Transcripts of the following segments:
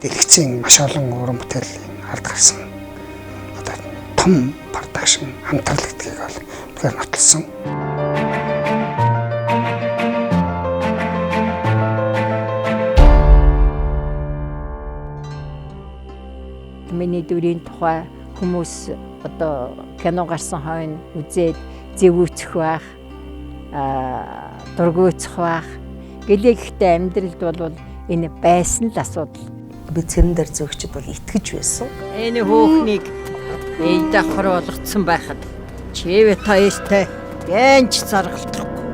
дэлгэцийн маш олон уран бүтээлийн алд гарсан одоо том продакшн хамтрал гэдгийг бол тэгэхээр нотолсон. Миний дүрийн тухай хүмүүс одоо кино гарсан хойно үзээд зэвүүцэх байх, дургуйцах байх. Гэлээхтэй амьдралд бол энэ байсан л асуудал. Би цэрэн дээр зөөгч бол итгэж байсан. Энэ хөөхнийг эй давхар болгоцсон байхад чивэ тааштай гэнч заргалдахгүй.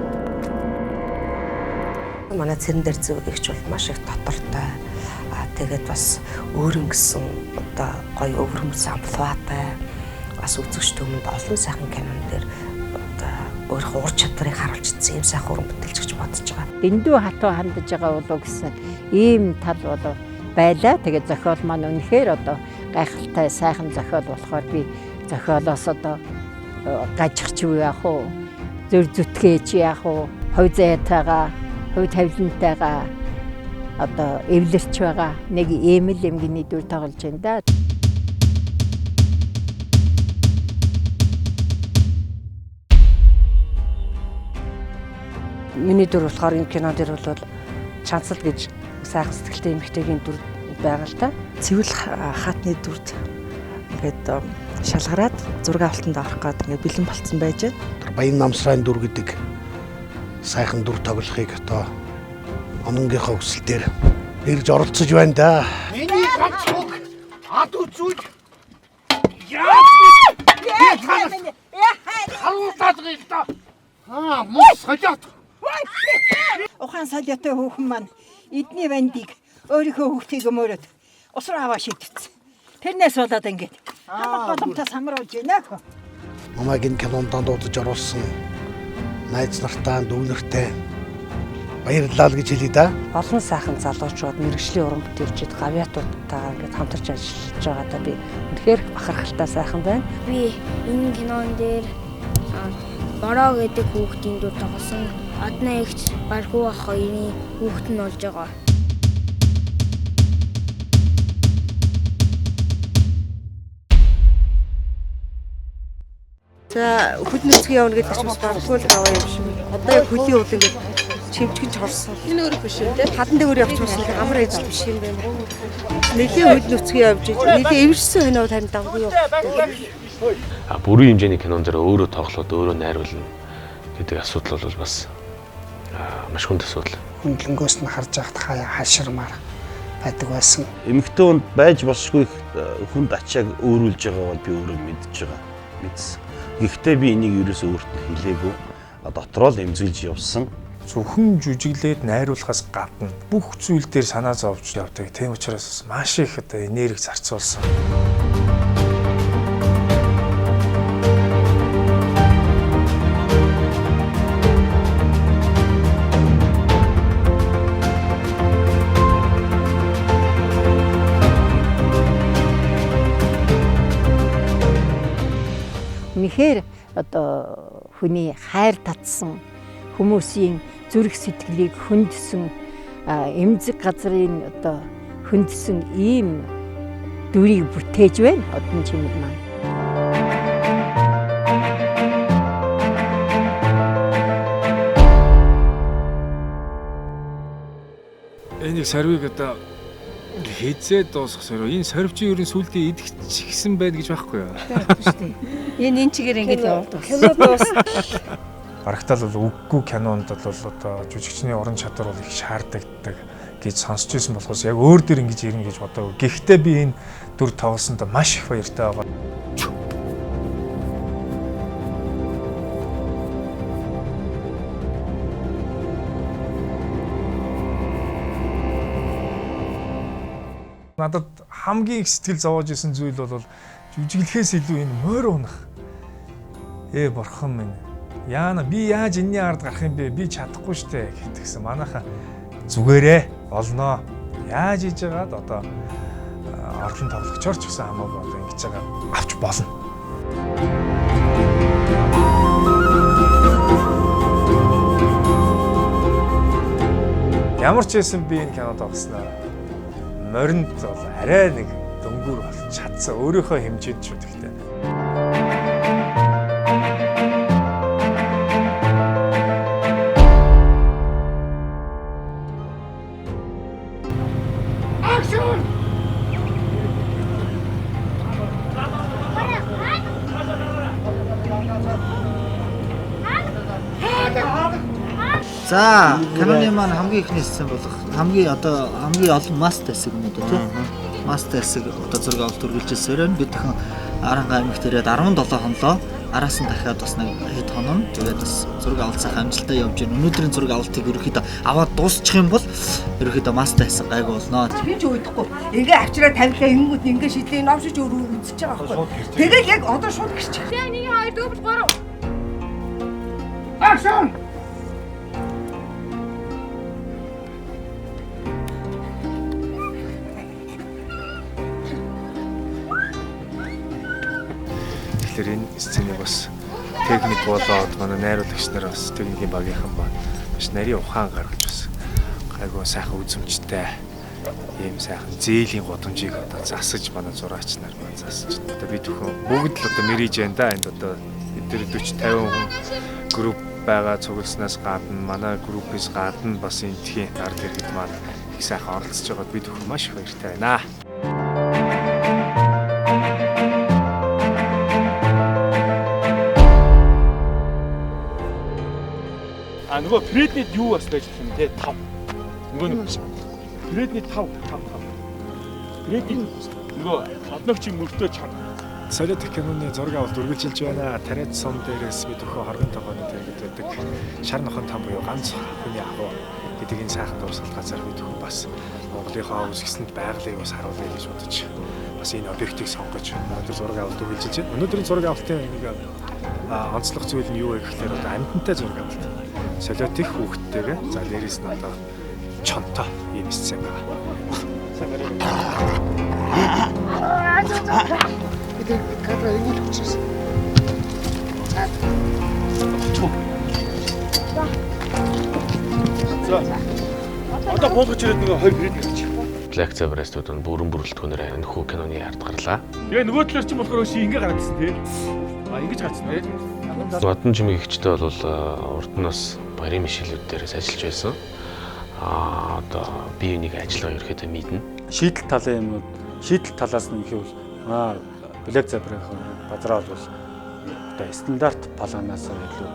Манай цэрэн дээр зөөгч бол маш их дотортой. Тэгээд бас өөрөнгөсөн одоо гоё өвөрмөц амплуатай бас үзэгч төмөнд олон сайхан кинон дээр одоо өөрийнхөө ур чадварыг харуулж ирсэн юм сайхан уран бүтээлч гэж бодож байгаа. Дэндүү хатуу хандаж байгаа болов гэсэн ийм тал болов байлаа. Тэгээд зохиол маань үнэхээр одоо гайхалтай сайхан зохиол болохоор би зохиолоос одоо гажихч юу яах вэ? Зөр зүтгэж яах вэ? Хувь зайтайгаа, хувь тавилантайгаа одоо эвлэрч байгаа нэг ийм л эмгэний дүр тоглож байна да. Миний дүр болохоор энэ кино дээр бол Чансал гэж сайхан сэтгэлтэй эмэгтэйгийн дүр байгаа л та. Цэвэл хаатны дүрд ингээд шалгараад зураг авалтанд орох гээд ингээд бэлэн болцсон байж байна. Баян намсрын дүр гэдэг сайхан дүр тоглохыг одоо ононгийнхоо хүсэлтээр ирж оролцож байна да. Миний ганц хөг ад үзүүл. Харуултаад гихта. Мус хажаат. Ухаан салятай хүүхэн маань эдний вандыг өөрийнхөө хүүхдийг өмөрөөд ус руу аваа шидчихсэн. Тэрнээс болоод ингээд боломжтой самруулж байна. Намайг энэ кинонд дуудаж оруулсан найз нартай, дүү нартай баярлалаа гэж хэлье да. Олон сайхан залуучууд, мэргэжлийн уран бүтээлчид, гавьяатуудтайгаа ингээд хамтарч ажиллаж байгаадаа би үнэхээр бахархалтай сайхан байна. Би энэ кинон дээр Бороо гэдэг хүүхдийн дүр тоглосон. Аднаа эгч Бархуу ах хоёрын хүүхэд нь болж байгаа. За хөдөлгөөний нөөцийн явна гэдэг чинь баргуул аваа юм шиг. Одоо яг хөдийн уул ингээд чимчгэж хорсон. Энэ өөр биш үү те? Хадан дээр явчихсан амар ээж биш юм байна. Нэлийн хөдөлгөөний нөөцийн явж иж нэлийн эвэрсэн хойноо тань даггүй юу? Бүрийн хэмжээний кинон дээр өөрөө тоглоод өөрөө найруулна гэдэг асуудал бол бас маш хүнд асуудал. Хөндлөнгөөс нь харж байхад хаяа хаширмаар байдаг байсан. Эмэгтэй хүнд байж болшгүй хүнд ачааг өөрүүлж байгаа бол би өөрөө мэдж байгаа. Мэдсэн. Гэхдээ би энийг ерөөсөө өөртөө хэлээгүй. Дотроо л эмзүүлж явсан. Зөвхөн жүжиглээд найруулахаас гадна бүх зүйл дээр санаа зовж явдаг. Тийм учраас маш их одоо энерги зарцуулсан. Үнэхээр одоо хүний хайр татсан хүмүүсийн зүрх сэтгэлийг хөндсөн эмзэг газрын одоо хөндсөн ийм дүрийг бүтээж байна одон чимэг маань. Энийг сарвиг одоо хизээ дуусгах сарв. Энэ сарв чи ерөн сүлдээ идэгчихсэн байд гэж байхгүй юу? Байхгүй шүү дээ. Энэ чигээр ингэж явуулдаг. Кино дуус. Барагтал бол үггүй кинонд бол одоо жүжигчний уран чадвар бол их шаардлагатай гэж сонсч байсан болохоос яг өөр дөр ингэж ирнэ гэж бодоагүй. Гэхдээ би энэ дүр тоглосонд маш их баяртай байгаа. Надад хамгийн их сэтгэл зовоож исэн зүйл бол жүжиглэхээс илүү энэ морь унах. Бурхан минь. Яана би яаж энэний ард гарах юм бэ? Би чадахгүй штэ гэтгсэн. Манайха зүгээрээ олноо. Яаж хийж байгаад одоо орхон тоглогчор ч гэсэн хамаагүй одоо ингэж байгаа авч болно. Ямар ч байсан би энэ кинод тоглосноо моринд бол арай нэг дөнгөр болж чадсан. Өөрийнхөө хэмжээнд ч үгтэй. За, киноны маань хамгийн ихний сцен болох хамгийн олон мастер хэсэг юм уу тийм. Мастер хэсэг одоо зураг авалт үргэлжилсээр бид дахин Аранга аймагт ирээд 17 хонлоо араас нь дахиад бас нэг хэд хоног тэгээд бас зураг авалцах амжилттай явж байна. Өнөөдрийн зураг авалтыг ерөөхдөө аваад дуусчих юм бол ерөөхдөө мастер хэсэг гайг болно. Би ч өөдөхгүй. Ингээ авчираа тавилаа ингэнгүүт ингээ шидлээ новшиж өөрөө үзэж байгаа байхгүй. Тэгээд яг одоо шууд гэрч. Тэгээ 1 2 4 3. Акшн! Энэ сценыг бас техник болоод манай найруулагч нар бас техникийн багийнхан ба маш нарийн ухаан гаргаж бас гайгүй сайхан үзмжтэй ийм сайхан зээлийн гудамжийг одоо засаж манай зураач нар маань засаж. Одоо бид бүхэн бүгд л одоо мэриж байна да. Энд одоо эдгээр 40 50 хүн групп байгаа цугласнаас гадна манай группээс гадна бас энэ тхийн ард иргэд маань их сайхан оролцож байгаад бид бүхэн маш их баяртай байна. Нөгөө Фреднид юу бас байж болох юм те 5. Нөгөө Фреднид 5. Фреднид нөгөө одногчийн мөртөө чам. Солиод киноны зураг авалт үргэлжилж байна. Тариад сон дээрээс бид өхөө хоргон тогооны тэргэд байдаг. Шар нохон там буюу ганц хүний агуу гэдэг энэ сайхан дурсгал газар бид өхөө бас Монголынхаа үсгэсэнд байгалыг бас харуулъя гэж бодож бас энэ объектыг сонгож өнөөдөр зураг авалт үргэлжилж байна. Өнөөдрийн зураг авалтын нэг онцлог зүйл нь юу вэ гэхээр одоо амьтантай зураг авалт. Солиот их хүүхдтэйгээ за нэрээс нь одоо чонтой ийм сцен байгаа. Тэгээд кадра энийг хүчээс. За. Одоо буулгаж ирээд нөгөө 2 гэрээд ирчих. Лекцээ барьстууд нь бүрэн бүрэлдэхүүнээр энэ хүү киноны ард гарлаа. Тэгээ нөгөө талаар чинь болохоор өшөө ингэ гаргацсан тий. Ингэж гарцсан тий. Одон жимиг ихчтэй бол урд нь бас барийн мишэлүүд дээрээс ажиллаж байсан. Одоо би энийг ажиллагаа ерөөхдөө мэднэ. Шийдэл талын юмнууд, шийдэл талаас нь гэвэл Блэк Зебрагийн базраа бол одоо стандарт планаас илүү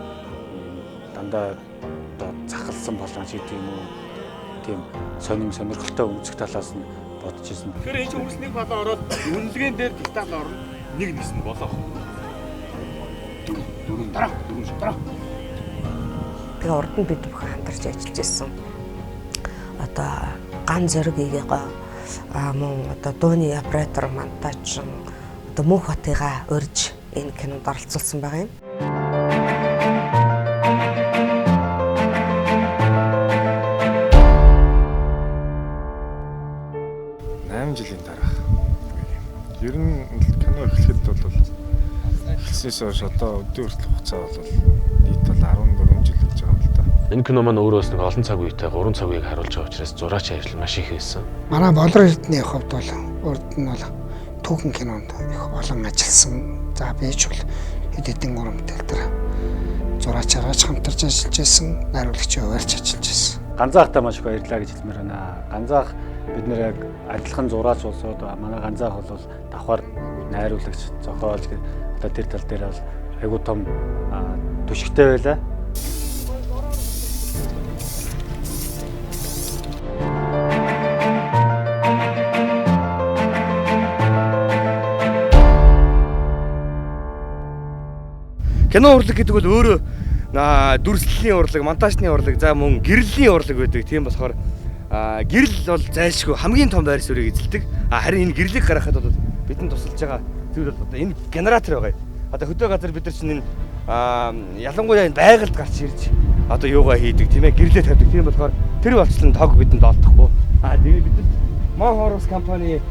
дандаа одоо захалсан план шийдэх юм уу? Тийм сонирхолтой үзэх талаас нь бодож ирсэн. Тэгэхээр энэ чинь нэг план ороод үнэлгээнд дээр деталь орно. Нэг нисэн болоо. Дөрөв дараа. Тэгээ урд нь бид бүхэн хамтарч ажиллаж байсан. Одоо ган зөргийгээ мөн одоо дууны оператор, монтаж, одоо мөнх хотыгаа урьж энэ кинонд оролцуулсан байгаа юм. Жилийн дараах. Ер нь кино эхлэхэд бол эхлсээс хойш одоо өдөө хүртэл хугацаа бол нийт бол 14 жил гэж байгаа юм л да. Энэ кино маань өөрөөс нэг олон цаг үетэй 3 цаг үеийг харуулж байгаа учраас зураач ажил маш их байсан. Манай болор эрдний хувьд бол урд нь бол түүхэн кинонд их олон ажилласан. За бийч бол хэд хэдэн урамтай дээр зураач аргаж хамтарч ажиллаж байсан, найруулагч хуваарч ажиллаж байсан. Ганцаахтай маш их баярлалаа гэж хэлмээр байна. Ганцаах бид нэр яг адилхан зураач болсоод манай ганцаах бол давхар найруулагч зохиолч одоо тэр тал дээр бол айгуу том түшигтэй байлаа. Кино урлаг гэдэг бол өөрөө дүрслэлийн урлаг, монтажны урлаг, за мөн гэрлийн урлаг байдаг. Тийм болохоор гэрэл бол зайлшгүй хамгийн том байр суурийг эзэлдэг. Харин энэ гэрлийг гаргахад бол бидэнд тусалж байгаа зүйл бол одоо энэ генератор байгаа. Одоо хөдөө газар бид нар чинь энэ ялангуяа энэ байгальд гарч ирж одоо юугаа хийдэг тийм ээ гэрлээ тавьдаг. Тийм болохоор тэр болцлон тог бидэнд олдохгүй. Тэгээд бид Мон Хорус компани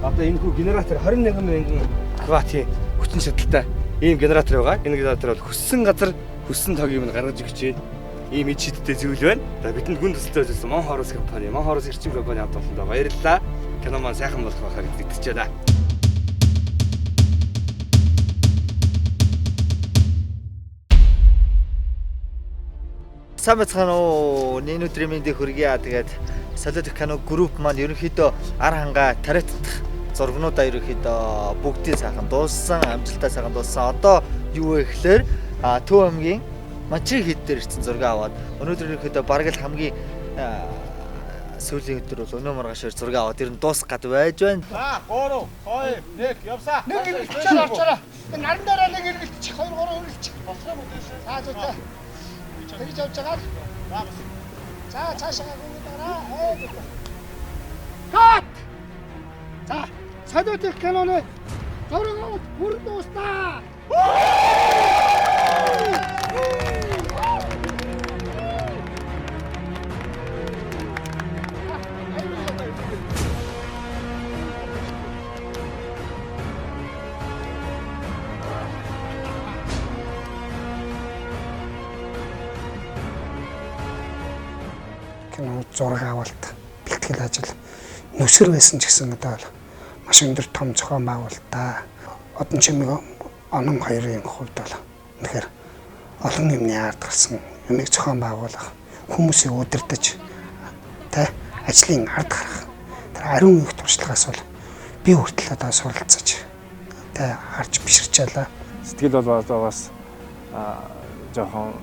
одоо энэ хүү генератор 21 мянган кватын хүчин чадалтай ийм генератор байгаа. Энэ генератор бол хүссэн газар хүссэн тогийг нь гаргаж өгч байна. Ийм ичидтэй зүйл байна. За бидэнд гүн төсөлтэй ажилласан Мон Хорус компани, Мон Хорус эрчим компани хамт олондоо баярлалаа. кино маань сайхан болох байхаа гэж итгэж байна. Сайн бацхан уу, энэ өдрийн мэндийг хүргье. Тэгээд солиод кино групп маань ерөнхийдөө ар хангаа тариатдах зургнуудаа ерөнхийдөө бүгдийг сайхан дууссан, амжилттай сайхан дууссан. Одоо юу вэ гэхээр Төв аймгийн Манчин хэд дээр ирсэн зураг аваад өнөөдөр ерөнхийдөө бараг л хамгийн сүүлийн өдөр бол өнөө маргааш зураг аваад ер нь дуусах гад байж байна. За 3 2 1 явсаа. Нэг иргэлтчээр авчаараа. Энэ наран дээр нэг иргэлтчих 2 3 иргэлтчих. Болцоо мэдээж. За. Тэгж явж байгаа. За цаашаа гүнээрээ. Кат. За солиотой киноны зураг бүр дуустаа. Кино зураг авалт, бэлтгэл ажил нүсэр байсан ч гэсэн одоо маш өндөр том зохион байгуулалтаа одон чимэг онон хоёрын хувьд бол тэгэхээр олон юмны ард гарсан юмыг зохион байгуулах, хүмүүсийг удирдах, ажлын ард гарах. Тэр ариун их туршлагаас бол би хүртэл одоо суралцаж харж биширчээлээ. Сэтгэл бол одоо бас жоохон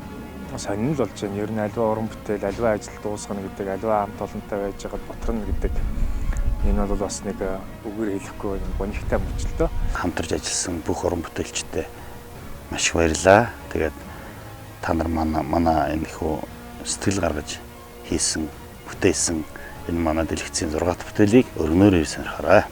сонирхол болж байна. Ер нь аливаа уран бүтээл, аливаа ажил дуусгана гэдэг, аливаа хамт олонтой байж байгаад ботрно гэдэг. Энэ бол бас нэг үгээр хэлэхгүй нэг гонигтай мөчлөө. Хамтарч ажилласан бүх уран бүтээлчтэй маш их баярлалаа. Тэгээд та нар манай энэ их сэтгэл гаргаж хийсэн, бүтээсэн энэ манай дэлгэцийн 6 дахь бүтээлийг өргөнөөр сонирхоорой.